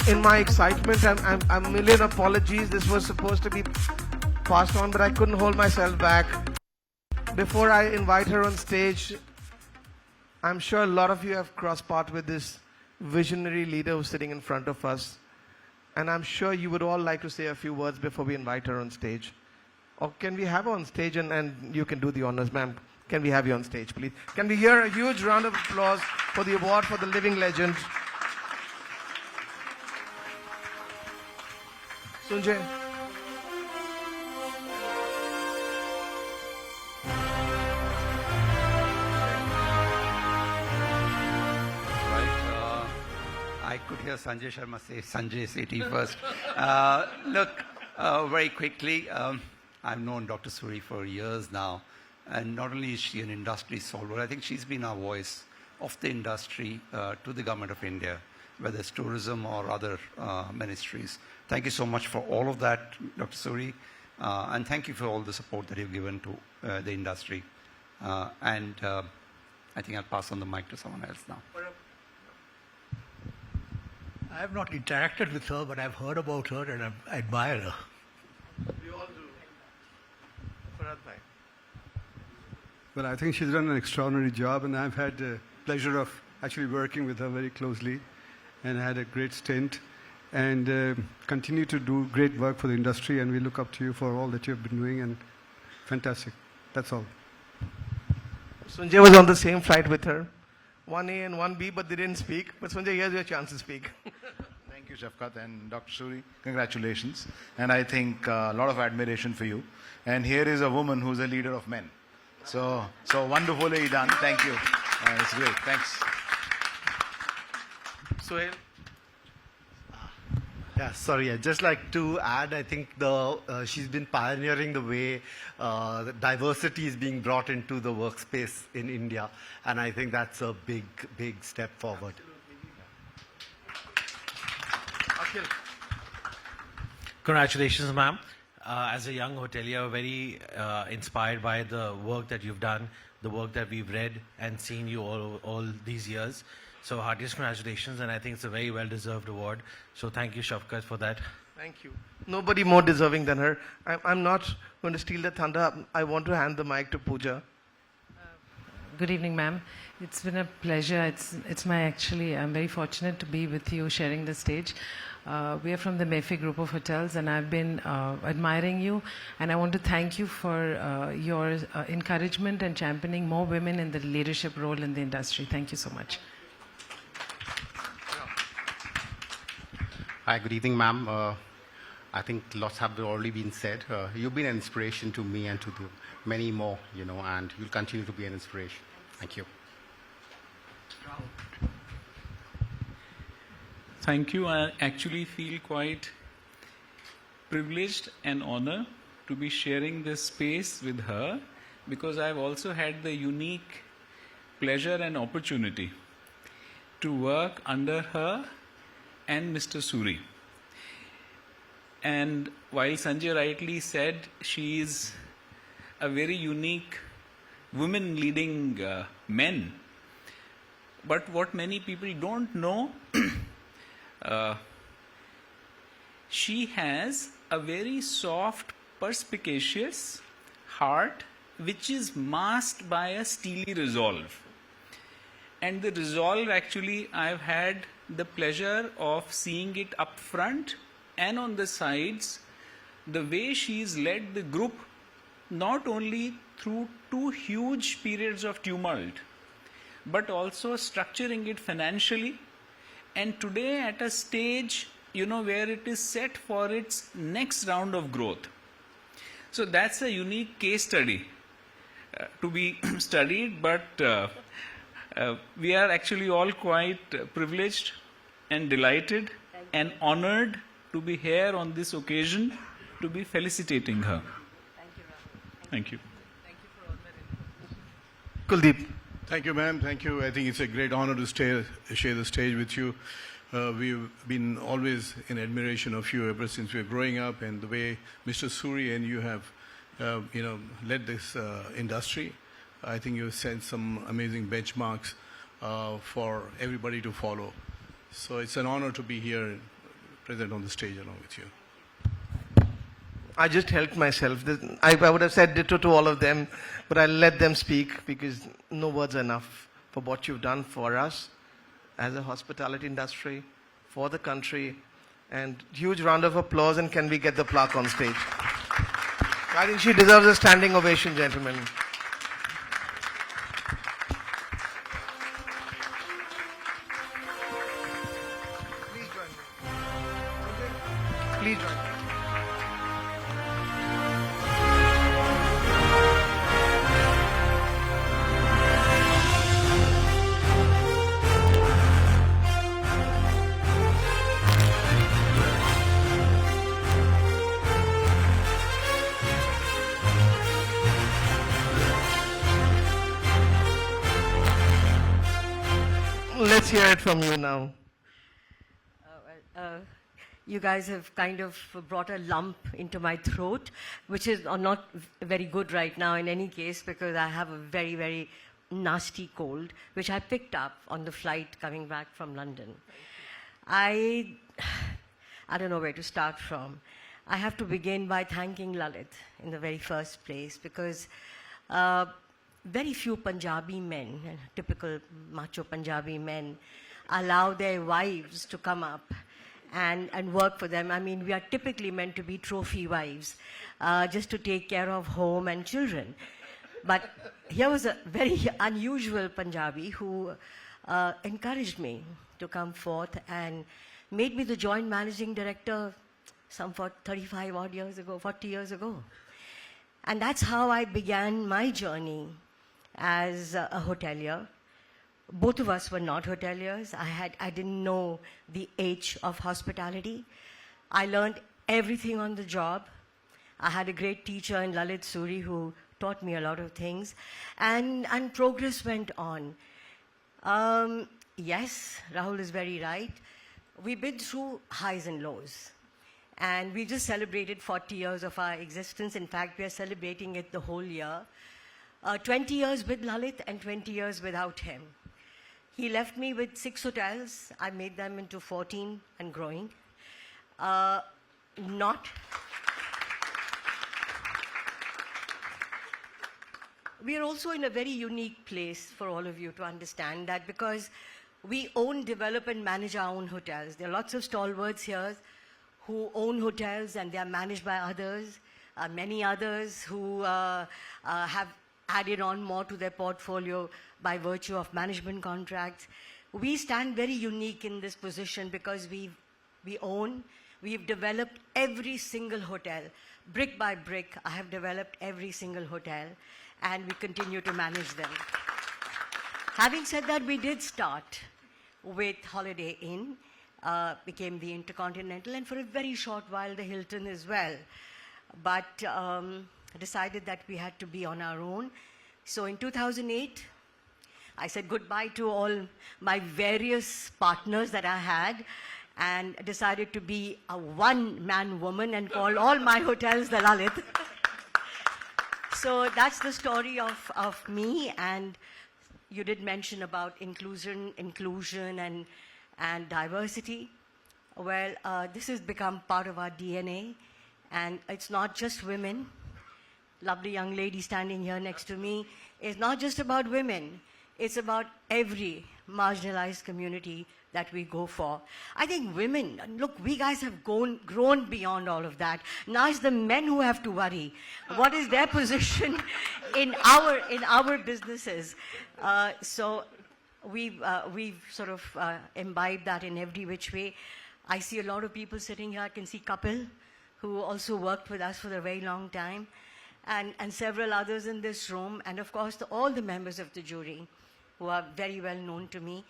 In my excitement, I'm a million apologies. This was supposed to be passed on, but I couldn't hold myself back. Before I invite her on stage, I'm sure a lot of you have crossed paths with this visionary leader who's sitting in front of us. And I'm sure you would all like to say a few words before we invite her on stage. Or can we have her on stage and you can do the honors, ma'am? Can we have you on stage, please? Can we hear a huge round of applause for the award for the living legend? Sunjay. I could hear Sanjay Sharma say Sanjay Sethi first. Look, very quickly, I've known Dr. Suri for years now, and not only is she an industry solver, I think she's been our voice of the industry to the government of India, whether it's tourism or other ministries. Thank you so much for all of that, Dr. Suri, and thank you for all the support that you've given to the industry. And I think I'll pass on the mic to someone else now. I have not interacted with her, but I've heard about her and I admire her. We all do. Farhad bhai. Well, I think she's done an extraordinary job, and I've had the pleasure of actually working with her very closely and had a great stint and continue to do great work for the industry, and we look up to you for all that you've been doing, and fantastic. That's all. Sunjay was on the same flight with her. 1A and 1B, but they didn't speak. But Sunjay, here's your chance to speak. Thank you, Shafqat and Dr. Suri. Congratulations. And I think a lot of admiration for you. And here is a woman who's a leader of men. So wonderfully done. Thank you. It's great. Thanks. Sohail. Yeah, sorry. I'd just like to add, I think she's been pioneering the way the diversity is being brought into the workspace in India, and I think that's a big, big step forward. Akhil. Congratulations, ma'am. As a young hotelier, very inspired by the work that you've done, the work that we've read and seen you all these years. So heartiest congratulations, and I think it's a very well-deserved award. So thank you, Shafqat, for that. Thank you. Nobody more deserving than her. I'm not going to steal the thunder. I want to hand the mic to Pooja. Good evening, ma'am. It's been a pleasure. I'm very fortunate to be with you sharing the stage. We are from the Mayfair Group of Hotels, and I've been admiring you, and I want to thank you for your encouragement and championing more women in the leadership role in the industry. Thank you so much. Hi, good evening, ma'am. I think lots have already been said. You've been an inspiration to me and to the many more, and you'll continue to be an inspiration. Thank you. Thank you. I actually feel quite privileged and honored to be sharing this space with her, because I've also had the unique pleasure and opportunity to work under her and Mr. Suri. And while Sanjay rightly said she is a very unique woman leading men, but what many people don't know, she has a very soft, perspicacious heart which is masked by a steely resolve. And the resolve, actually, I've had the pleasure of seeing it up front and on the sides, the way she's led the group, not only through two huge periods of tumult, but also structuring it financially, and today at a stage, where it is set for its next round of growth. So that's a unique case study to be studied, but we are actually all quite privileged and delighted and honored to be here on this occasion to be felicitating her. Thank you. Thank you for all that. Kuldeep. Thank you, ma'am. Thank you. I think it's a great honor to share the stage with you. We've been always in admiration of you ever since we were growing up, and the way Mr. Suri and you have, led this industry. I think you've set some amazing benchmarks for everybody to follow. So it's an honor to be here present on the stage along with you. I just helped myself. I would have said ditto to all of them, but I let them speak because no words are enough for what you've done for us as a hospitality industry, for the country, and huge round of applause, and can we get the plaque on stage? I think she deserves a standing ovation, gentlemen. Please join me. Please join me. Let's hear it from you now. You guys have kind of brought a lump into my throat, which is not very good right now in any case, because I have a very, very nasty cold, which I picked up on the flight coming back from London. I don't know where to start from. I have to begin by thanking Lalit in the very first place, because very few Punjabi men, typical macho Punjabi men, allow their wives to come up and work for them. I mean, we are typically meant to be trophy wives, just to take care of home and children. But here was a very unusual Punjabi who encouraged me to come forth and made me the joint managing director some 35 odd years ago, 40 years ago. And that's how I began my journey as a hotelier. Both of us were not hoteliers. I didn't know the H of hospitality. I learned everything on the job. I had a great teacher in Jyotsna Suri who taught me a lot of things, and progress went on. Yes, Rahul is very right. We've been through highs and lows. And we just celebrated 40 years of our existence. In fact, we are celebrating it the whole year. 20 years with Lalit and 20 years without him. He left me with 6 hotels. I made them into 14 and growing. We are also in a very unique place for all of you to understand that, because we own, develop, and manage our own hotels. There are lots of stalwarts here who own hotels and they are managed by others. Many others who have added on more to their portfolio by virtue of management contracts. We stand very unique in this position because we own, we've developed every single hotel. Brick by brick, I have developed every single hotel, and we continue to manage them. Having said that, we did start with Holiday Inn, became the Intercontinental, and for a very short while the Hilton as well. But decided that we had to be on our own. So in 2008, I said goodbye to all my various partners that I had and decided to be a one-man woman and call all my hotels the Lalit. So that's the story of me. And you did mention about inclusion and diversity. Well, this has become part of our DNA. And it's not just women. Lovely young lady standing here next to me. It's not just about women. It's about every marginalized community that we go for. I think women, look, we guys have grown beyond all of that. Now it's the men who have to worry. What is their position in our businesses? So we've sort of imbibed that in every which way. I see a lot of people sitting here. I can see Kapil, who also worked with us for a very long time, and several others in this room, and of course all the members of the jury who are very well known to me.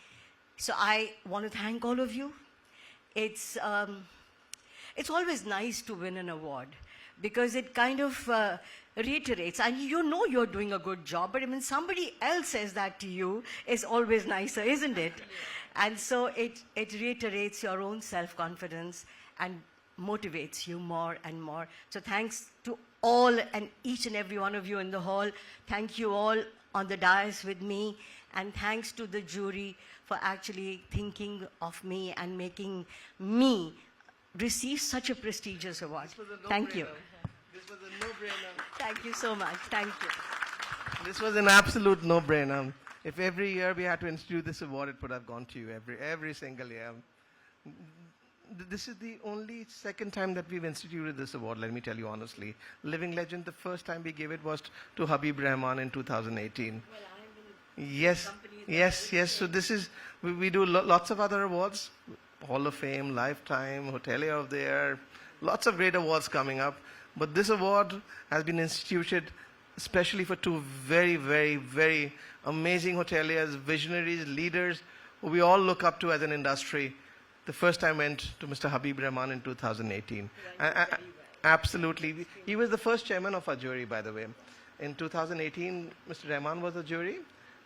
So I want to thank all of you. It's always nice to win an award because it kind of reiterates, and you know you're doing a good job, but when somebody else says that to you, it's always nicer, isn't it? And so it reiterates your own self-confidence and motivates you more and more. So thanks to all and each and every one of you in the hall. Thank you all on the dais with me. And thanks to the jury for actually thinking of me and making me receive such a prestigious award. Thank you. This was a no-brainer. Thank you so much. Thank you. This was an absolute no-brainer. If every year we had to institute this award, it would have gone to you every single year. This is the only second time that we've instituted this award, let me tell you honestly. Living Legend, the first time we gave it was to Habib Rahman in 2018. Yes. So this is, we do lots of other awards, Hall of Fame, Lifetime, Hotelier of the Year, lots of great awards coming up. But this award has been instituted especially for two very, very, very amazing hoteliers, visionaries, leaders, who we all look up to as an industry. The first time went to Mr. Habib Rahman in 2018. Absolutely. He was the first chairman of our jury, by the way. In 2018, Mr. Rahman was the jury,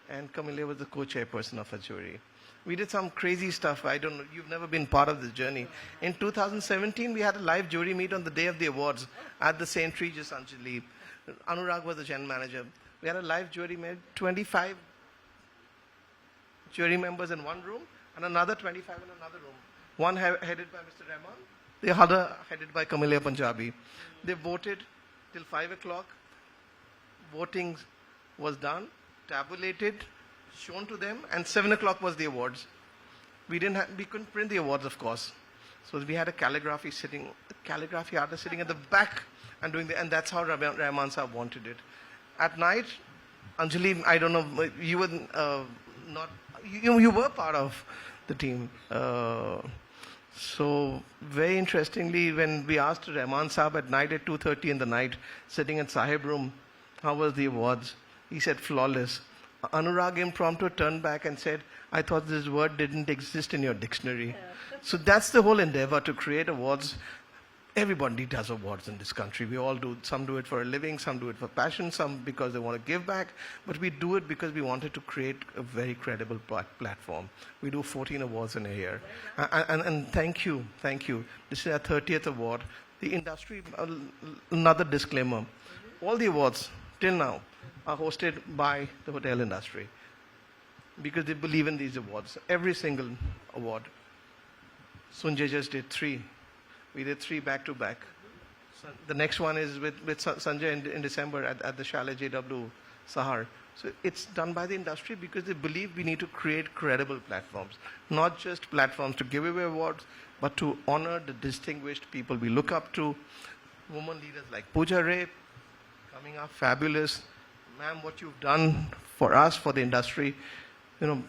and Camille was the co-chairperson of our jury. We did some crazy stuff. I don't know, you've never been part of this journey. In 2017, we had a live jury meet on the day of the awards at the St. Regis Anjali. Anurag was the general manager. We had a live jury meet, 25 jury members in one room, and another 25 in another room. One headed by Mr. Rahman, the other headed by Camille Punjabi. They voted till 5 o'clock. Voting was done, tabulated, shown to them, and 7 o'clock was the awards. We couldn't print the awards, of course. So we had a calligraphy artist sitting at the back and doing and that's how Rahman Sahab wanted it. At night, Anjali, I don't know, you were you were part of the team. So very interestingly, when we asked Rahman Sahab at night at 2:30 in the night, sitting in Sahib room, how was the awards? He said, flawless. Anurag impromptu turned back and said, I thought this word didn't exist in your dictionary. So that's the whole endeavor, to create awards. Everybody does awards in this country. We all do. Some do it for a living, some do it for passion, some because they want to give back. But we do it because we wanted to create a very credible platform. We do 14 awards in a year. And thank you. This is our 30th award. The industry, another disclaimer, all the awards till now are hosted by the hotel industry because they believe in these awards. Every single award. Sunjay just did 3. We did 3 back to back. The next one is with Sanjay in December at the Chalet JW Sahar. So it's done by the industry because they believe we need to create credible platforms. Not just platforms to give away awards, but to honor the distinguished people we look up to. Women leaders like Pooja Ray, coming up, fabulous. Ma'am, what you've done for us, for the industry.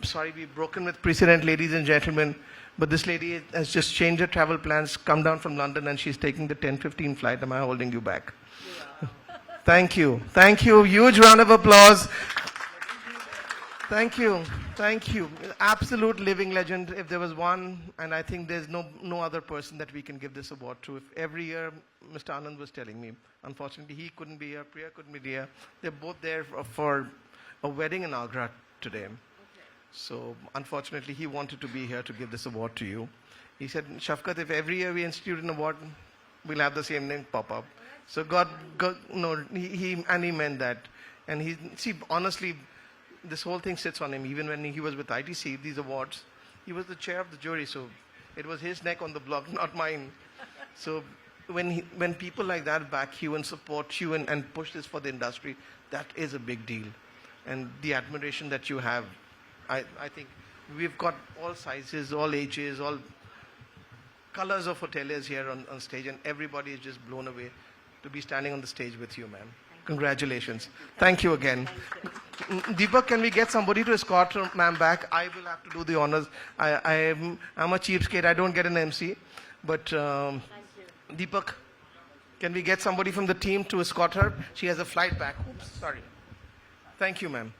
Sorry we've broken with precedent, ladies and gentlemen. But this lady has just changed her travel plans, come down from London, and she's taking the 10:15 flight. Am I holding you back? Yeah. Thank you. Huge round of applause. Thank you. Absolute living legend. If there was one, and I think there's no other person that we can give this award to. If every year, Mr. Anand was telling me, unfortunately he couldn't be here, Priya couldn't be here. They're both there for a wedding in Agra today. So, unfortunately, he wanted to be here to give this award to you. He said, Shafkat, if every year we institute an award, we'll have the same name pop up. So he meant that. And honestly, this whole thing sits on him. Even when he was with ITC, these awards, he was the chair of the jury. So it was his neck on the block, not mine. So when people like that back you and support you and push this for the industry, that is a big deal. And the admiration that you have, I think we've got all sizes, all ages, all colors of hoteliers here on stage, and everybody is just blown away to be standing on the stage with you, ma'am. Congratulations. Thank you again. Deepak, can we get somebody to escort ma'am back? I will have to do the honors. I'm a cheapskate. I don't get an MC. But Deepak, can we get somebody from the team to escort her? She has a flight back. Oops, sorry. Thank you, ma'am.